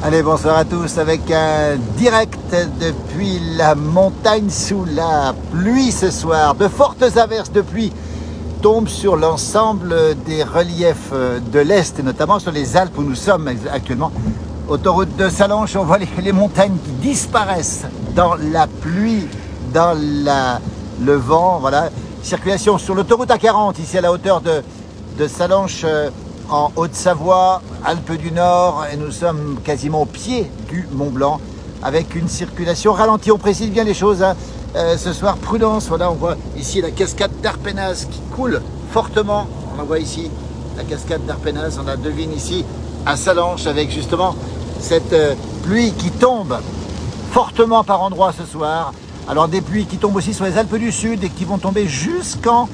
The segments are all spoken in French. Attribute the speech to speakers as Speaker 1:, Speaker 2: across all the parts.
Speaker 1: Allez, bonsoir à tous avec un direct depuis la montagne sous la pluie ce soir. De fortes averses de pluie tombent sur l'ensemble des reliefs de l'Est et notamment sur les Alpes où nous sommes actuellement. Autoroute de Sallanches, on voit les montagnes qui disparaissent dans la pluie, dans le vent. Voilà. Circulation sur l'autoroute A40 ici à la hauteur de Sallanches en Haute-Savoie, Alpes du Nord, et nous sommes quasiment au pied du Mont Blanc avec une circulation ralentie. On précise bien les choses hein. Ce soir, prudence. Voilà, on voit ici la cascade d'Arpenaz qui coule fortement. On la voit ici, la cascade d'Arpenaz. On la devine ici à Sallanches avec justement cette pluie qui tombe fortement par endroits ce soir. Alors des pluies qui tombent aussi sur les Alpes du Sud et qui vont tomber jusqu'en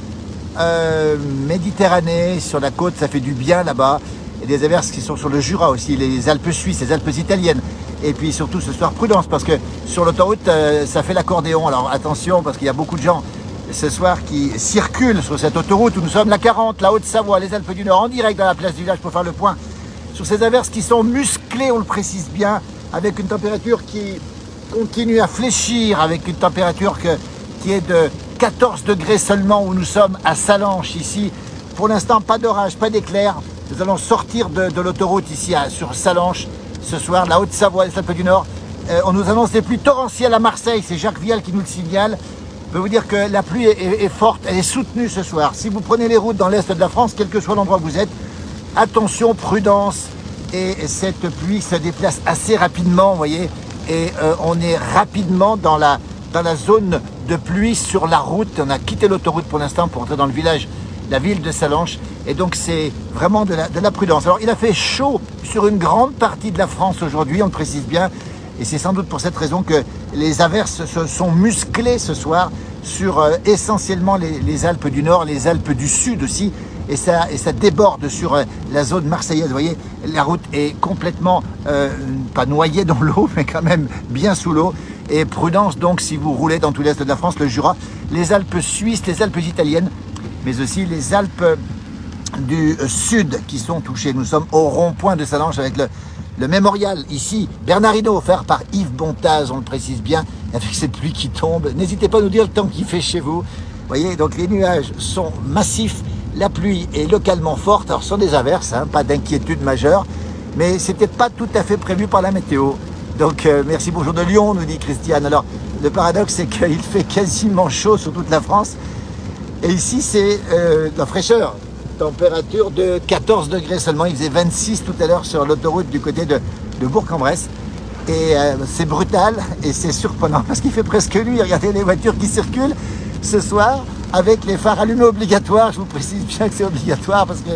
Speaker 1: Méditerranée, sur la côte, ça fait du bien là-bas. Et des averses qui sont sur le Jura aussi, les Alpes suisses, les Alpes italiennes. Et puis surtout ce soir, prudence, parce que sur l'autoroute, ça fait l'accordéon. Alors attention, parce qu'il y a beaucoup de gens ce soir qui circulent sur cette autoroute où nous sommes, la 40, la Haute-Savoie, les Alpes du Nord, en direct dans la place du village pour faire le point sur ces averses qui sont musclées, on le précise bien, avec une température qui continue à fléchir, avec une température qui est de 14 degrés seulement où nous sommes à Sallanches ici. Pour l'instant, pas d'orage, pas d'éclair. Nous allons sortir de l'autoroute ici sur Sallanches ce soir, la Haute-Savoie, les Alpes du Nord. On nous annonce des pluies torrentielles à Marseille, c'est Jacques Vial qui nous le signale. Je peux vous dire que la pluie est forte, elle est soutenue ce soir. Si vous prenez les routes dans l'est de la France, quel que soit l'endroit où vous êtes, attention, prudence. Et cette pluie se déplace assez rapidement, vous voyez. Et on est rapidement dans la zone de pluie sur la route. On a quitté l'autoroute pour l'instant pour entrer dans le village, la ville de Sallanches. Et donc c'est vraiment de la prudence. Alors il a fait chaud sur une grande partie de la France aujourd'hui, on le précise bien. Et c'est sans doute pour cette raison que les averses se sont musclées ce soir sur essentiellement les Alpes du Nord, les Alpes du Sud aussi. Et ça déborde sur la zone marseillaise. Vous voyez, la route est complètement, pas noyée dans l'eau, mais quand même bien sous l'eau. Et prudence donc si vous roulez dans tout l'est de la France, le Jura, les Alpes suisses, les Alpes italiennes, mais aussi les Alpes du Sud qui sont touchées. Nous sommes au rond-point de Sallanches avec le mémorial ici, Bernardino, offert par Yves Bontaz, on le précise bien, avec cette pluie qui tombe. N'hésitez pas à nous dire le temps qu'il fait chez vous. Vous voyez, donc les nuages sont massifs, la pluie est localement forte. Alors ce sont des averses, hein, pas d'inquiétude majeure, mais c'était pas tout à fait prévu par la météo. Donc merci, bonjour de Lyon, nous dit Christiane. Alors le paradoxe c'est qu'il fait quasiment chaud sur toute la France. Et ici c'est la fraîcheur, température de 14 degrés seulement. Il faisait 26 tout à l'heure sur l'autoroute du côté de Bourg-en-Bresse. Et c'est brutal et c'est surprenant parce qu'il fait presque nuit. Regardez les voitures qui circulent ce soir avec les phares allumés obligatoires. Je vous précise bien que c'est obligatoire parce que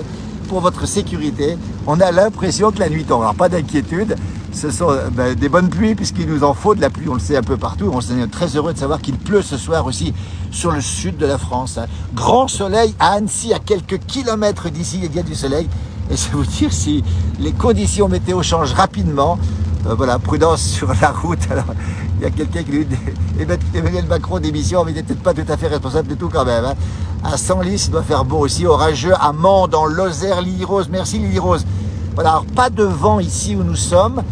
Speaker 1: pour votre sécurité, on a l'impression que la nuit tombe. Alors pas d'inquiétude, ce sont des bonnes pluies puisqu'il nous en faut de la pluie, on le sait un peu partout. On est très heureux de savoir qu'il pleut ce soir aussi sur le sud de la France. Hein. Grand soleil à Annecy, à quelques kilomètres d'ici, il y a du soleil. Et je vais vous dire, si les conditions météo changent rapidement, voilà, prudence sur la route. Alors, il y a quelqu'un qui lui dit Emmanuel Macron démission, mais il n'est peut-être pas tout à fait responsable de tout quand même. Hein. À Senlis, il doit faire beau aussi, orageux, à Mans, dans Lozère, Lily Rose. Merci Lily Rose. Voilà, alors pas de vent ici où nous sommes.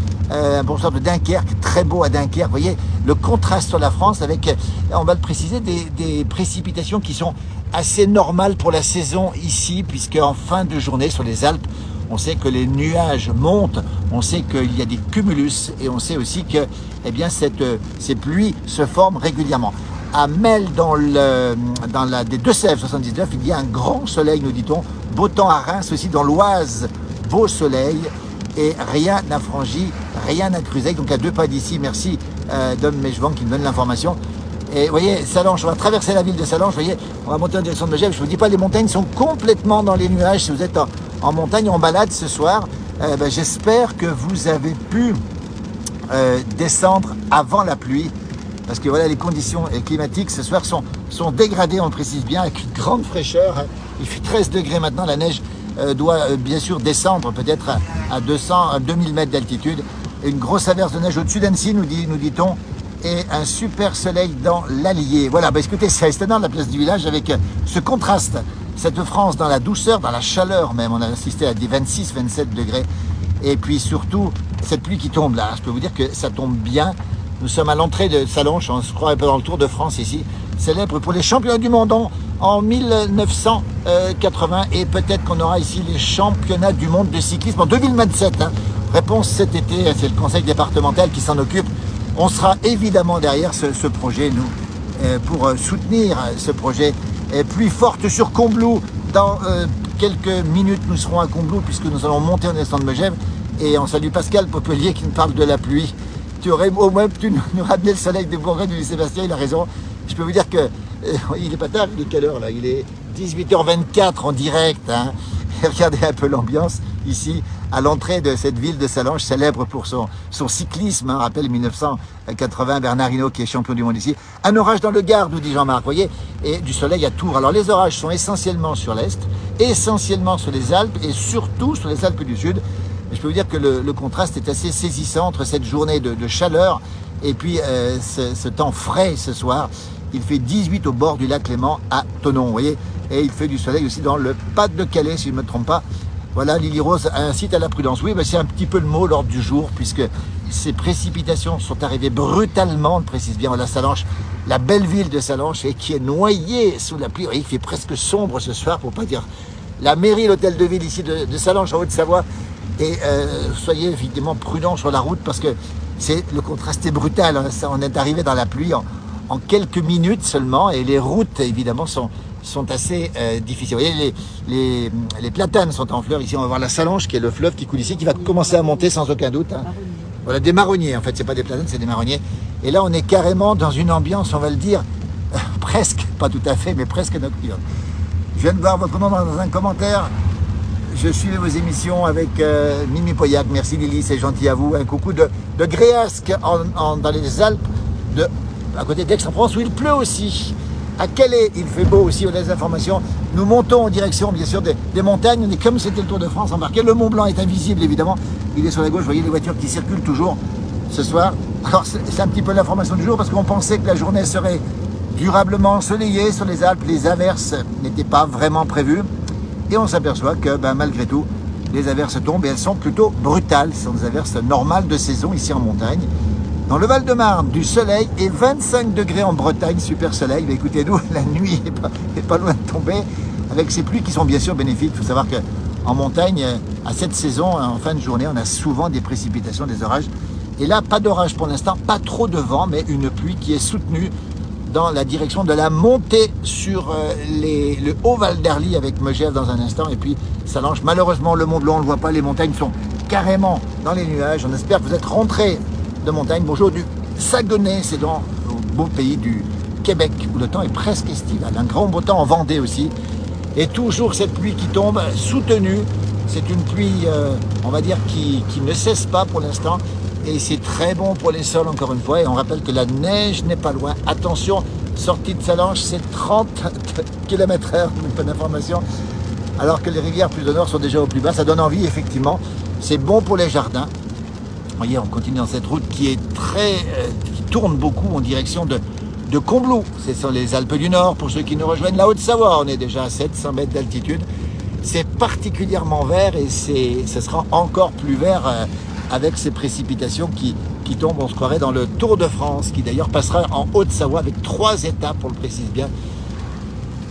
Speaker 1: Bon sort de Dunkerque, très beau à Dunkerque. Vous voyez le contraste sur la France avec, on va le préciser, des précipitations qui sont assez normales pour la saison ici, puisque en fin de journée sur les Alpes, on sait que les nuages montent, on sait qu'il y a des cumulus et on sait aussi que ces pluies se forment régulièrement. À Mel, des Deux-Sèvres 79, il y a un grand soleil, nous dit-on. Beau temps à Reims aussi, dans l'Oise, beau soleil. Et rien n'a franchi, rien n'a crusé. Donc à 2 pas d'ici, merci Dom Mejvan qui me donne l'information. Et vous voyez, Sallanches, on va traverser la ville de Sallanches, vous voyez, on va monter en direction de Megève. Je ne vous dis pas, les montagnes sont complètement dans les nuages. Si vous êtes en montagne, en balade ce soir, j'espère que vous avez pu descendre avant la pluie. Parce que voilà, les conditions climatiques ce soir sont dégradées, on le précise bien, avec une grande fraîcheur. Il fait 13 degrés maintenant, la neige doit bien sûr descendre peut-être à 2000 mètres d'altitude. Une grosse averse de neige au-dessus d'Annecy, nous dit-on, et un super soleil dans l'Allier. Voilà, écoutez, c'est étonnant la place du village avec ce contraste, cette France dans la douceur, dans la chaleur même. On a assisté à des 26-27 degrés Et puis surtout, cette pluie qui tombe là, je peux vous dire que ça tombe bien. Nous sommes à l'entrée de Salonches, on se croit un peu dans le Tour de France ici, célèbre pour les championnats du monde en 1980 et peut-être qu'on aura ici les championnats du monde de cyclisme en 2027. Hein. Réponse cet été, c'est le conseil départemental qui s'en occupe. On sera évidemment derrière ce projet, nous, pour soutenir ce projet. Pluie forte sur Combloux, dans quelques minutes nous serons à Combloux puisque nous allons monter en instant de Megève. Et on salue Pascal Popelier qui nous parle de la pluie. Tu aurais au moins pu nous ramener le soleil des Bourgades du Sébastien, il a raison. Je peux vous dire que il est pas tard, il est quelle heure là? Il est 18h24 en direct. Hein. Et regardez un peu l'ambiance ici à l'entrée de cette ville de Salonches, célèbre pour son cyclisme. Hein. Rappelle 1980, Bernard Hinault qui est champion du monde ici. Un orage dans le Gard, nous dit Jean-Marc, voyez, et du soleil à Tours. Alors les orages sont essentiellement sur l'Est, essentiellement sur les Alpes et surtout sur les Alpes du Sud. Je peux vous dire que le contraste est assez saisissant entre cette journée de chaleur et puis ce temps frais ce soir. Il fait 18 au bord du lac Léman à Thonon, vous voyez, et il fait du soleil aussi dans le Pas-de-Calais, si je ne me trompe pas. Voilà, Lily Rose incite à la prudence. Oui, ben c'est un petit peu le mot l'ordre du jour, puisque ces précipitations sont arrivées brutalement, on le précise bien, voilà Salonches, la belle ville de Salonches, et qui est noyée sous la pluie. Vous voyez, il fait presque sombre ce soir, pour pas dire la mairie, l'hôtel de ville ici de Salonches, en Haute-Savoie. Et soyez évidemment prudents sur la route parce que le contraste est brutal. Hein. On est arrivé dans la pluie en quelques minutes seulement et les routes évidemment sont assez difficiles. Vous voyez, les platanes sont en fleurs. Ici, on va voir la Salonches qui est le fleuve qui coule ici, qui va commencer à monter sans aucun doute. Hein. Voilà, des marronniers en fait, c'est pas des platanes, c'est des marronniers. Et là, on est carrément dans une ambiance, on va le dire, presque, pas tout à fait, mais presque nocturne. Je viens de voir votre nom dans un commentaire. Je suis vos émissions avec Mimi Poyac. Merci Lily, c'est gentil à vous. Un coucou de Gréasque dans les Alpes, à côté d'Aix-en-Provence où il pleut aussi. À Calais, il fait beau aussi, on a des informations. Nous montons en direction, bien sûr, des montagnes. On est comme c'était le Tour de France embarqué. Le Mont Blanc est invisible, évidemment. Il est sur la gauche. Vous voyez les voitures qui circulent toujours ce soir. Alors, c'est un petit peu l'information du jour parce qu'on pensait que la journée serait durablement ensoleillée sur les Alpes. Les averses n'étaient pas vraiment prévues. Et on s'aperçoit que malgré tout, les averses tombent et elles sont plutôt brutales. Ce sont des averses normales de saison ici en montagne. Dans le Val-de-Marne, du soleil et 25 degrés en Bretagne, super soleil. Mais écoutez-nous, la nuit n'est pas loin de tomber avec ces pluies qui sont bien sûr bénéfiques. Il faut savoir qu'en montagne, à cette saison, en fin de journée, on a souvent des précipitations, des orages. Et là, pas d'orage pour l'instant, pas trop de vent, mais une pluie qui est soutenue dans la direction de la montée sur le haut Val d'Arly avec Megève dans un instant et puis Salonches. Malheureusement, le Mont Blanc, on ne le voit pas, les montagnes sont carrément dans les nuages. On espère que vous êtes rentrés de montagne. Bonjour du Saguenay, c'est dans le beau pays du Québec où le temps est presque estival. Un grand beau temps en Vendée aussi. Et toujours cette pluie qui tombe soutenue. C'est une pluie, on va dire, qui ne cesse pas pour l'instant. Et c'est très bon pour les sols, encore une fois. Et on rappelle que la neige n'est pas loin. Attention, sortie de Salonches, c'est 30 km/h, pas d'information. Alors que les rivières plus au nord sont déjà au plus bas. Ça donne envie, effectivement. C'est bon pour les jardins. Vous voyez, on continue dans cette route qui est qui tourne beaucoup en direction de Combloux. Ce sont les Alpes du Nord. Pour ceux qui nous rejoignent, la Haute-Savoie, on est déjà à 700 mètres d'altitude. C'est particulièrement vert et ce sera encore plus vert avec ces précipitations qui tombent, on se croirait dans le Tour de France, qui d'ailleurs passera en Haute-Savoie avec 3 étapes, on le précise bien.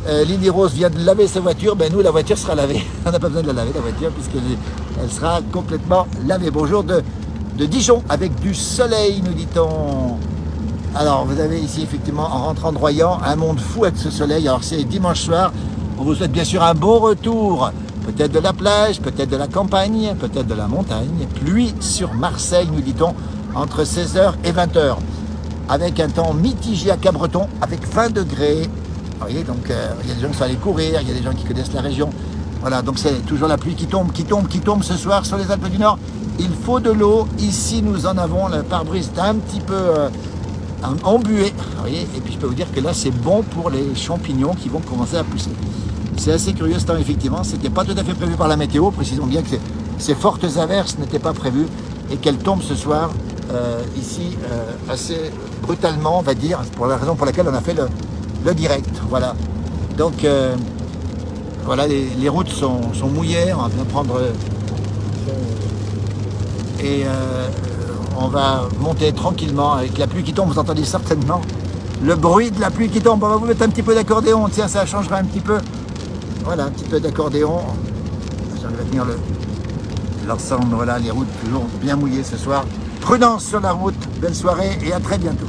Speaker 1: Lily Rose vient de laver sa voiture, nous la voiture sera lavée, on n'a pas besoin de la laver la voiture puisqu'elle sera complètement lavée. Bonjour de Dijon avec du soleil, nous dit-on. Alors vous avez ici effectivement en rentrant de Royan un monde fou avec ce soleil. Alors c'est dimanche soir, on vous souhaite bien sûr un bon retour. Peut-être de la plage, peut-être de la campagne, peut-être de la montagne. Pluie sur Marseille, nous dit-on, entre 16h et 20h. Avec un temps mitigé à Cabreton, avec 20 degrés. Vous voyez, donc il y a des gens qui sont allés courir, il y a des gens qui connaissent la région. Voilà, donc c'est toujours la pluie qui tombe ce soir sur les Alpes du Nord. Il faut de l'eau. Ici, nous en avons. Le pare-brise est un petit peu embué. Vous voyez, et puis je peux vous dire que là, c'est bon pour les champignons qui vont commencer à pousser. C'est assez curieux ce temps, effectivement. Ce n'était pas tout à fait prévu par la météo. Précisons bien que ces fortes averses n'étaient pas prévues et qu'elles tombent ce soir ici assez brutalement, on va dire, pour la raison pour laquelle on a fait le direct. Voilà. Donc, voilà, les routes sont mouillées. On va bien prendre et on va monter tranquillement avec la pluie qui tombe. Vous entendez certainement le bruit de la pluie qui tombe. On va vous mettre un petit peu d'accordéon, tiens, ça changera un petit peu. Voilà, un petit peu d'accordéon. J'arrive à tenir l'ensemble, voilà, les routes toujours bien mouillées ce soir. Prudence sur la route, belle soirée et à très bientôt.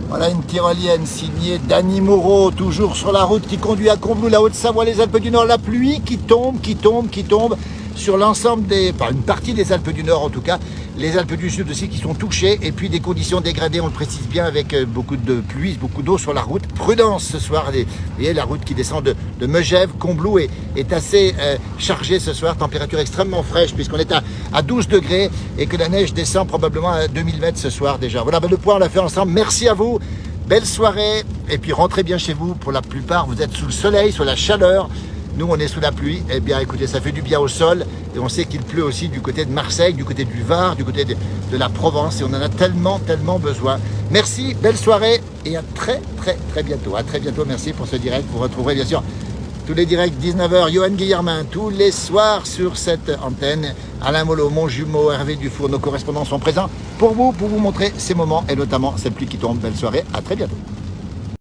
Speaker 1: Voilà une tyrolienne signée Dany Moreau, toujours sur la route qui conduit à Combloux, la Haute-Savoie, les Alpes du Nord. La pluie qui tombe sur l'ensemble une partie des Alpes du Nord en tout cas, les Alpes du Sud aussi qui sont touchées, et puis des conditions dégradées, on le précise bien, avec beaucoup de pluie, beaucoup d'eau sur la route. Prudence ce soir, vous voyez la route qui descend de Megève, Combloux est assez chargée ce soir, température extrêmement fraîche puisqu'on est à 12 degrés et que la neige descend probablement à 2000 mètres ce soir déjà. Voilà, le point on l'a fait ensemble, merci à vous, belle soirée, et puis rentrez bien chez vous. Pour la plupart vous êtes sous le soleil, sous la chaleur. Nous, on est sous la pluie. Eh bien, écoutez, ça fait du bien au sol. Et on sait qu'il pleut aussi du côté de Marseille, du côté du Var, du côté de la Provence. Et on en a tellement besoin. Merci, belle soirée et à très bientôt. À très bientôt, merci pour ce direct. Vous retrouverez bien sûr tous les directs 19h. Johan Guillermin, tous les soirs sur cette antenne. Alain Mollo, mon jumeau, Hervé Dufour, nos correspondants sont présents pour vous montrer ces moments et notamment cette pluie qui tombe. Belle soirée, à très bientôt.